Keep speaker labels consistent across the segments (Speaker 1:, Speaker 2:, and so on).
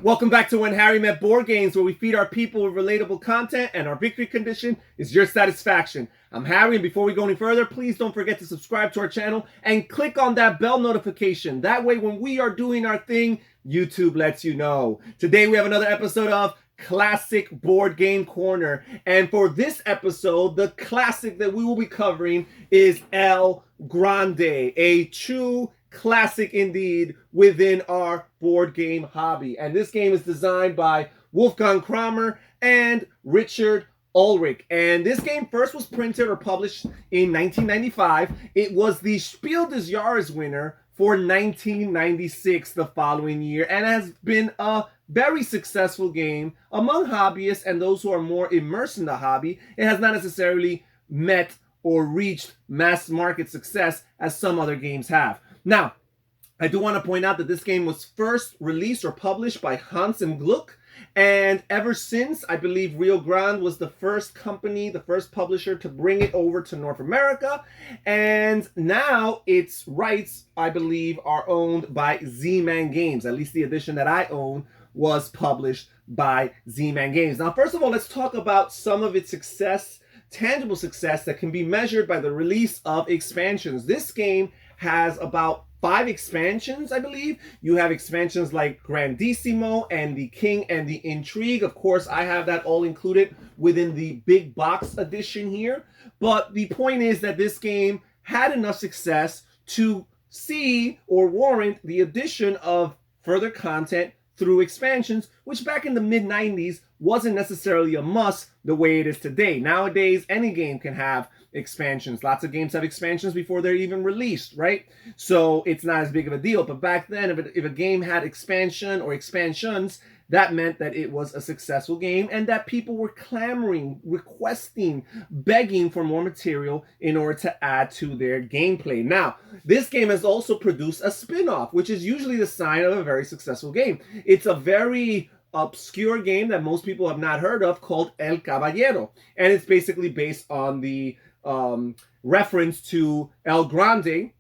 Speaker 1: Welcome back to When Harry Met Board Games, where we feed our people with relatable content and our victory condition is your satisfaction. I'm Harry, and before we go any further, please don't forget to subscribe to our channel and click on that bell notification. That way, when we are doing our thing, YouTube lets you know. Today, we have another episode of Classic Board Game Corner. And for this episode, the classic that we will be covering is El Grande, a true classic indeed within our board game hobby. And this game is designed by Wolfgang Kramer and Richard Ulrich. And this game first was printed or published in 1995. It was the Spiel Des Jahres winner for 1996 the following year, and has been a very successful game among hobbyists and those who are more immersed in the hobby. It has not necessarily met or reached mass market success as some other games have. Now, I do want to point out that this game was first released or published by Hans and Gluck, and ever since, I believe Rio Grande was the first company, the first publisher to bring it over to North America, and now its rights, I believe, are owned by Z-Man Games. At least the edition that I own was published by Z-Man Games. Now, first of all, let's talk about some of its success, tangible success that can be measured by the release of expansions. This game has about 5 expansions, I believe. You have expansions like Grandissimo and the King and the Intrigue. Of course, I have that all included within the big box edition here. But the point is that this game had enough success to see or warrant the addition of further content through expansions, which back in the mid-90s wasn't necessarily a must the way it is today. Nowadays, any game can have expansions. Lots of games have expansions before they're even released, right? So it's not as big of a deal. But back then, if a game had expansion or expansions, that meant that it was a successful game and that people were clamoring, requesting, begging for more material in order to add to their gameplay. Now, this game has also produced a spin-off, which is usually the sign of a very successful game. It's a very obscure game that most people have not heard of called El Caballero. And it's basically based on the reference to El Grande,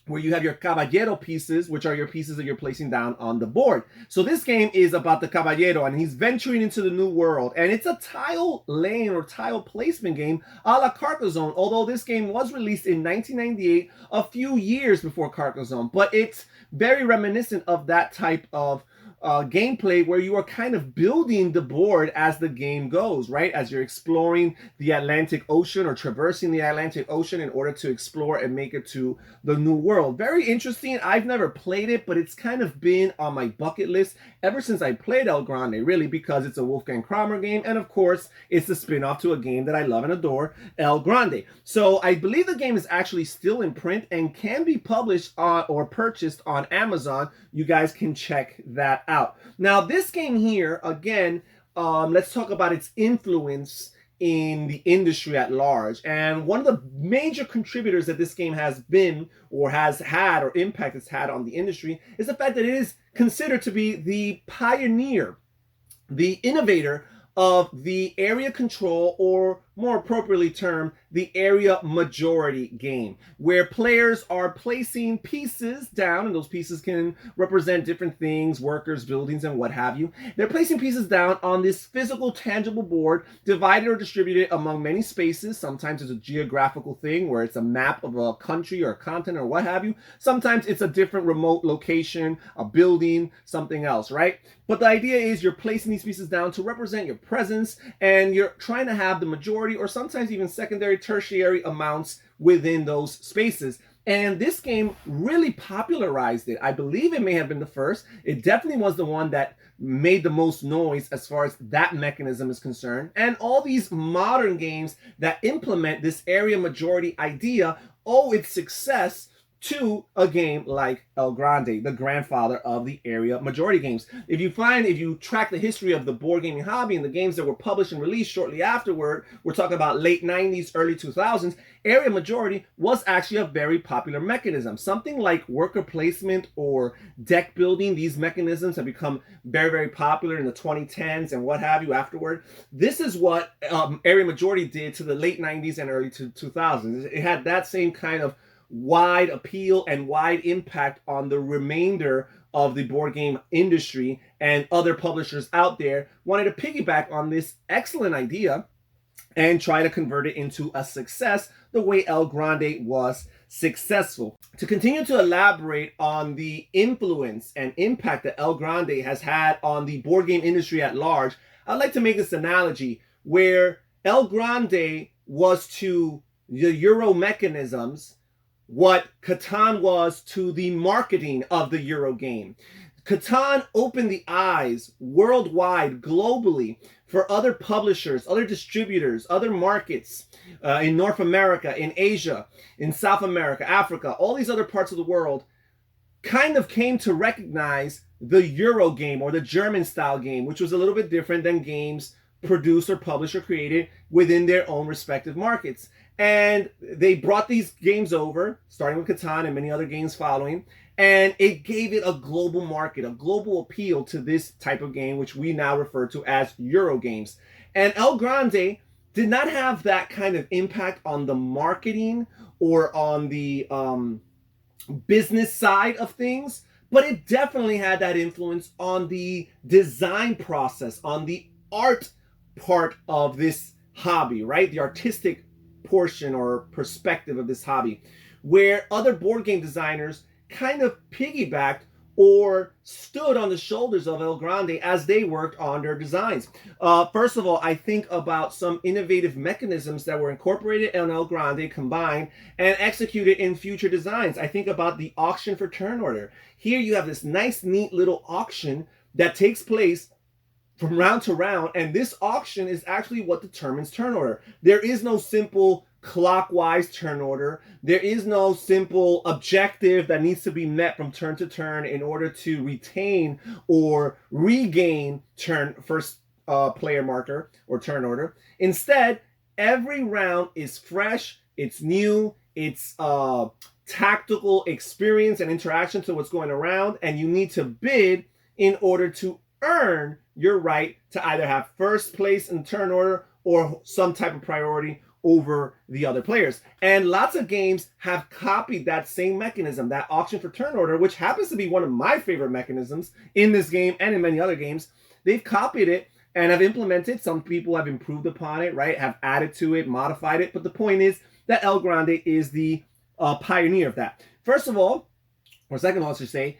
Speaker 1: where you have your caballero pieces, which are your pieces that you're placing down on the board. So this game is about the caballero, and he's venturing into the new world. And it's a tile laying or tile placement game a la Carcassonne, although this game was released in 1998, a few years before Carcassonne. But it's very reminiscent of that type of gameplay where you are kind of building the board as the game goes, right? As you're exploring the Atlantic Ocean or traversing the Atlantic Ocean in order to explore and make it to the new world. Very interesting. I've never played it, but it's kind of been on my bucket list ever since I played El Grande, really, because it's a Wolfgang Kramer game, and of course, it's the spin-off to a game that I love and adore, El Grande. So I believe the game is actually still in print and can be published or purchased on Amazon. You guys can check that out. Now, this game here, again, let's talk about its influence in the industry at large. And one of the major contributors that this game has been or has had or impact it's had on the industry is the fact that it is considered to be the pioneer, the innovator of the area control, or more appropriately termed, the area majority game, where players are placing pieces down, and those pieces can represent different things, workers, buildings, and what have you. They're placing pieces down on this physical, tangible board, divided or distributed among many spaces. Sometimes it's a geographical thing where it's a map of a country or a continent or what have you. Sometimes it's a different remote location, a building, something else, right? But the idea is you're placing these pieces down to represent your presence, and you're trying to have the majority or sometimes even secondary, tertiary amounts within those spaces. And this game really popularized it. I believe it may have been the first. It definitely was the one that made the most noise as far as that mechanism is concerned. And all these modern games that implement this area majority idea owe its success to a game like El Grande, the grandfather of the area majority games. If you track the history of the board gaming hobby and the games that were published and released shortly afterward, we're talking about late 90s, early 2000s, area majority was actually a very popular mechanism. Something like worker placement or deck building, these mechanisms have become very, very popular in the 2010s and what have you afterward. This is what area majority did to the late 90s and early 2000s. It had that same kind of wide appeal and wide impact on the remainder of the board game industry and other publishers out there wanted to piggyback on this excellent idea and try to convert it into a success the way El Grande was successful. To continue to elaborate on the influence and impact that El Grande has had on the board game industry at large, I'd like to make this analogy where El Grande was to the Euro mechanisms what Catan was to the marketing of the Euro game. Catan opened the eyes worldwide, globally, for other publishers, other distributors, other markets in North America, in Asia, in South America, Africa, all these other parts of the world kind of came to recognize the Euro game or the German style game, which was a little bit different than games produced or published or created within their own respective markets. And they brought these games over, starting with Catan and many other games following, and it gave it a global market, a global appeal to this type of game, which we now refer to as Euro games. And El Grande did not have that kind of impact on the marketing or on the business side of things, but it definitely had that influence on the design process, on the art part of this hobby, right? The artistic portion or perspective of this hobby, where other board game designers kind of piggybacked or stood on the shoulders of El Grande as they worked on their designs. First of all, I think about some innovative mechanisms that were incorporated in El Grande, combined, and executed in future designs. I think about the auction for turn order. Here you have this nice, neat little auction that takes place from round to round, and this auction is actually what determines turn order. There is no simple clockwise turn order. There is no simple objective that needs to be met from turn to turn in order to retain or regain first player marker or turn order. Instead, every round is fresh, it's new, it's tactical experience and interaction to what's going around, and you need to bid in order to earn your right to either have first place in turn order or some type of priority over the other players. And lots of games have copied that same mechanism, that auction for turn order, which happens to be one of my favorite mechanisms in this game and in many other games. They've copied it and have implemented. Some people have improved upon it, right? Have added to it, modified it. But the point is that El Grande is the pioneer of that. First of all, or second of all, I should say,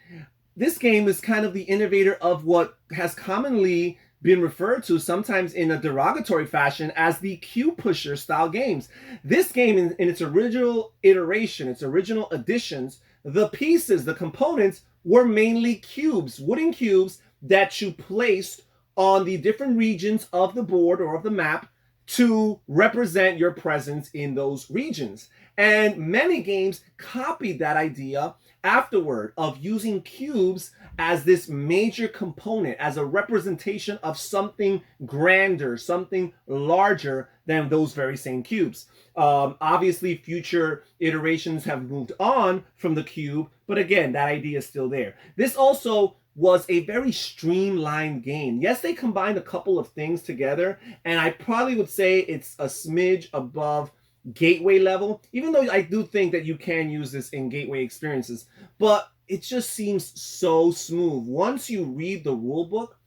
Speaker 1: this game is kind of the innovator of what has commonly been referred to, sometimes in a derogatory fashion, as the cube pusher style games. This game, in its original iteration, its original additions, the pieces, the components, were mainly cubes, wooden cubes that you placed on the different regions of the board or of the map to represent your presence in those regions. And many games copied that idea afterward of using cubes as this major component, as a representation of something grander, something larger than those very same cubes. Obviously, future iterations have moved on from the cube, but again, that idea is still there. This also was a very streamlined game. Yes, they combined a couple of things together, and I probably would say it's a smidge above gateway level, even though I do think that you can use this in gateway experiences, but it just seems so smooth. Once you read the rule book,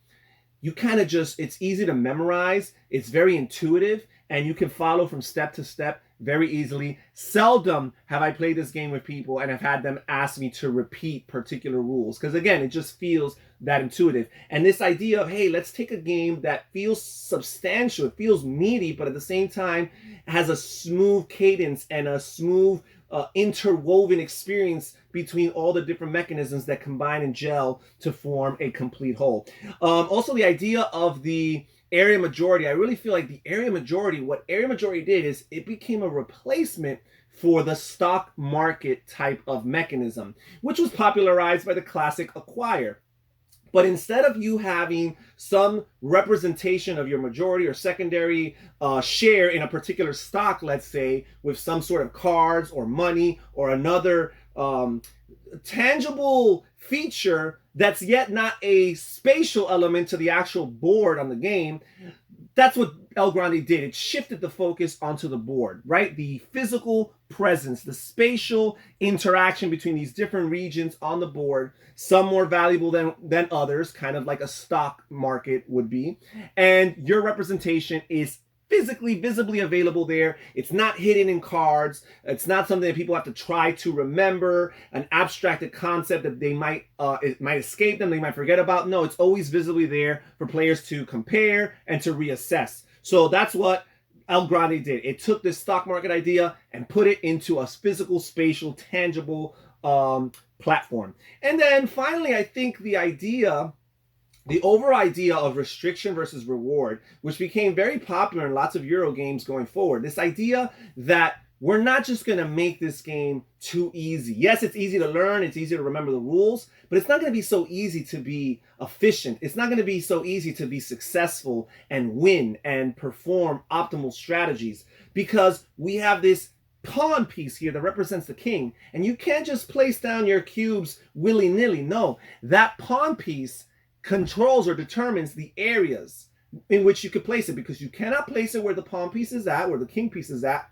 Speaker 1: you kind of just, it's easy to memorize, it's very intuitive, and you can follow from step to step very easily. Seldom have I played this game with people and have had them ask me to repeat particular rules, because again, it just feels that intuitive. And this idea of, hey, let's take a game that feels substantial, it feels meaty, but at the same time has a smooth cadence and a smooth interwoven experience between all the different mechanisms that combine and gel to form a complete whole. Also, the idea of the area majority, I really feel like the area majority, what area majority did is it became a replacement for the stock market type of mechanism, which was popularized by the classic acquire. But instead of you having some representation of your majority or secondary share in a particular stock, let's say, with some sort of cards or money or another tangible feature that's yet not a spatial element to the actual board on the game, that's what El Grande did. It shifted the focus onto the board, right? The physical presence, the spatial interaction between these different regions on the board, some more valuable than others, kind of like a stock market would be. And your representation is physically, visibly available there. It's not hidden in cards. It's not something that people have to try to remember, an abstracted concept that they it might escape them, they might forget about. No, it's always visibly there for players to compare and to reassess. So that's what El Grande did. It took this stock market idea and put it into a physical, spatial, tangible platform. And then finally, I think the overall idea of restriction versus reward, which became very popular in lots of Euro games going forward. This idea that we're not just going to make this game too easy. Yes, it's easy to learn, it's easy to remember the rules, but it's not going to be so easy to be efficient. It's not going to be so easy to be successful and win and perform optimal strategies, because we have this pawn piece here that represents the king, and you can't just place down your cubes willy-nilly. No, that pawn piece controls or determines the areas in which you could place it, because you cannot place it where the pawn piece is at, where the king piece is at,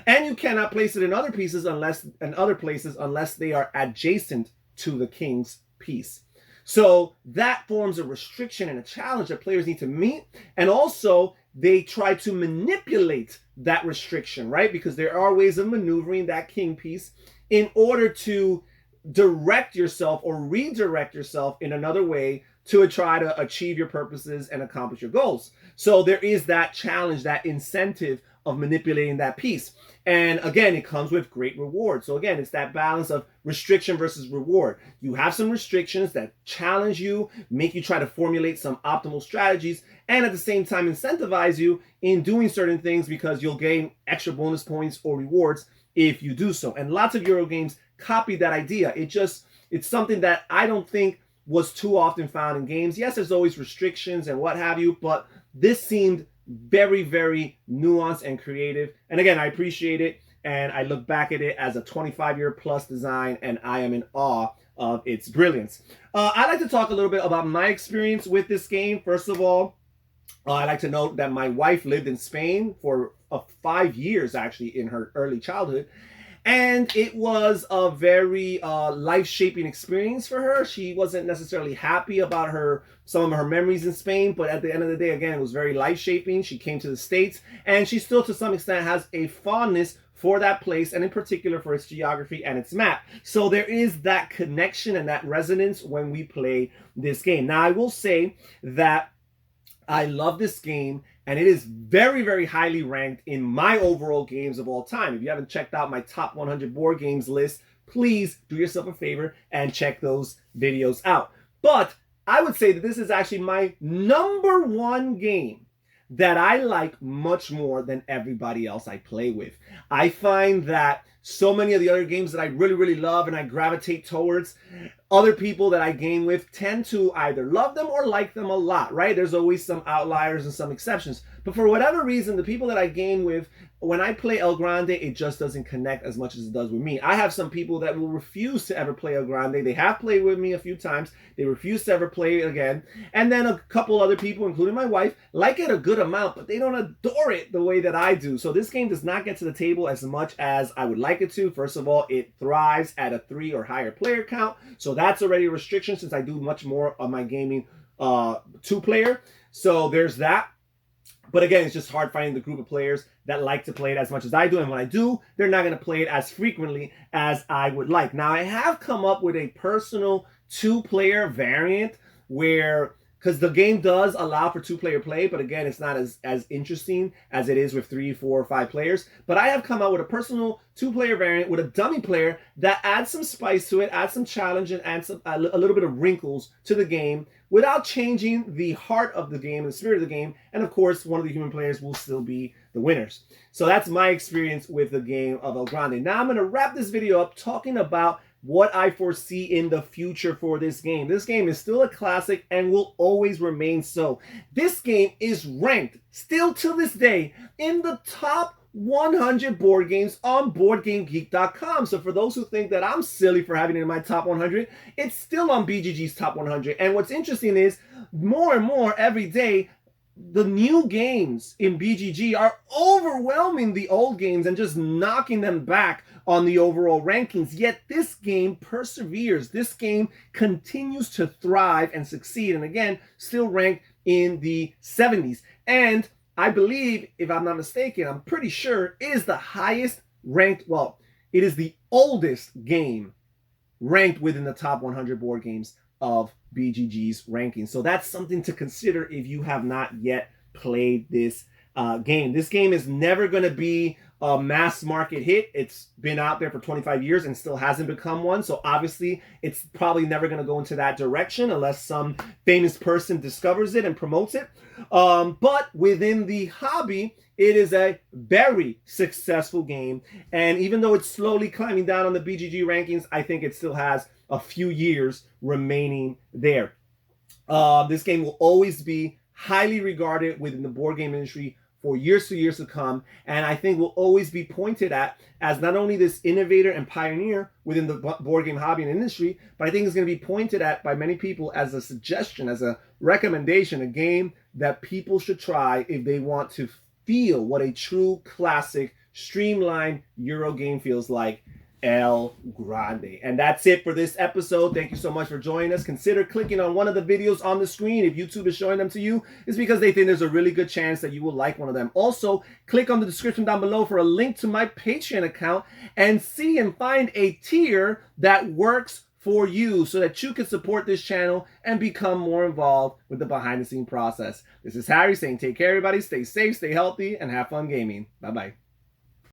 Speaker 1: and you cannot place it in other places unless they are adjacent to the king's piece. So that forms a restriction and a challenge that players need to meet, and also they try to manipulate that restriction, right? Because there are ways of maneuvering that king piece in order to direct yourself or redirect yourself in another way to try to achieve your purposes and accomplish your goals. So there is that challenge, that incentive of manipulating that piece. And again, it comes with great reward. So again, it's that balance of restriction versus reward. You have some restrictions that challenge you, make you try to formulate some optimal strategies, and at the same time incentivize you in doing certain things, because you'll gain extra bonus points or rewards if you do so. And lots of Euro games copy that idea. It's something that I don't think was too often found in games. Yes, there's always restrictions and what have you, but this seemed very, very nuanced and creative. And again, I appreciate it, and I look back at it as a 25-year plus design, and I am in awe of its brilliance. I'd like to talk a little bit about my experience with this game. First of all, I'd like to note that my wife lived in Spain for 5 years, actually, in her early childhood. And it was a very life-shaping experience for her. She wasn't necessarily happy about some of her memories in Spain, but at the end of the day, again, it was very life-shaping. She came to the States, and she still, to some extent, has a fondness for that place, and in particular for its geography and its map. So there is that connection and that resonance when we play this game. Now, I will say that I love this game, and it is very, very highly ranked in my overall games of all time. If you haven't checked out my top 100 board games list, please do yourself a favor and check those videos out. But I would say that this is actually my number one game that I like much more than everybody else I play with. I find that so many of the other games that I really, really love and I gravitate towards, other people that I game with tend to either love them or like them a lot, right? There's always some outliers and some exceptions. But for whatever reason, the people that I game with, when I play El Grande, it just doesn't connect as much as it does with me. I have some people that will refuse to ever play El Grande. They have played with me a few times. They refuse to ever play it again. And then a couple other people, including my wife, like it a good amount, but they don't adore it the way that I do. So this game does not get to the table as much as I would like it to. First of all, it thrives at a 3 or higher player count. So that's already a restriction, since I do much more of my gaming 2-player. So there's that. But again, it's just hard finding the group of players that like to play it as much as I do. And when I do, they're not going to play it as frequently as I would like. Now, I have come up with a personal 2-player variant where, because the game does allow for 2-player play, but again, it's not as interesting as it is with 3, 4, or 5 players. But I have come out with a personal 2-player variant with a dummy player that adds some spice to it, adds some challenge, and adds a little bit of wrinkles to the game without changing the heart of the game and the spirit of the game. And of course, one of the human players will still be the winners. So that's my experience with the game of El Grande. Now I'm going to wrap this video up talking about what I foresee in the future for this game. This game is still a classic and will always remain so. This game is ranked, still to this day, in the top 100 board games on BoardGameGeek.com. So for those who think that I'm silly for having it in my top 100, it's still on BGG's top 100. And what's interesting is, more and more every day, the new games in BGG are overwhelming the old games and just knocking them back on the overall rankings. Yet this game perseveres. This game continues to thrive and succeed. And again, still ranked in the 70s. And I believe, if I'm not mistaken, I'm pretty sure is the highest ranked, well, it is the oldest game ranked within the top 100 board games of BGG's ranking. So that's something to consider if you have not yet played this game. This game is never going to be a mass market hit. It's been out there for 25 years and still hasn't become one. So obviously it's probably never going to go into that direction unless some famous person discovers it and promotes it. But within the hobby, it is a very successful game. And even though it's slowly climbing down on the BGG rankings, I think it still has a few years remaining there. This game will always be highly regarded within the board game industry for years to come, and I think will always be pointed at as not only this innovator and pioneer within the board game hobby and industry, but I think it's going to be pointed at by many people as a suggestion, as a recommendation, a game that people should try if they want to feel what a true classic streamlined Euro game feels like. El Grande. And that's it for this episode. Thank you so much for joining us. Consider clicking on one of the videos on the screen. If YouTube is showing them to you, it's because they think there's a really good chance that you will like one of them. Also, click on the description down below for a link to my Patreon account and see and find a tier that works for you so that you can support this channel and become more involved with the behind the scene process. This is Harry saying take care everybody, stay safe, stay healthy, and have fun gaming. Bye-bye.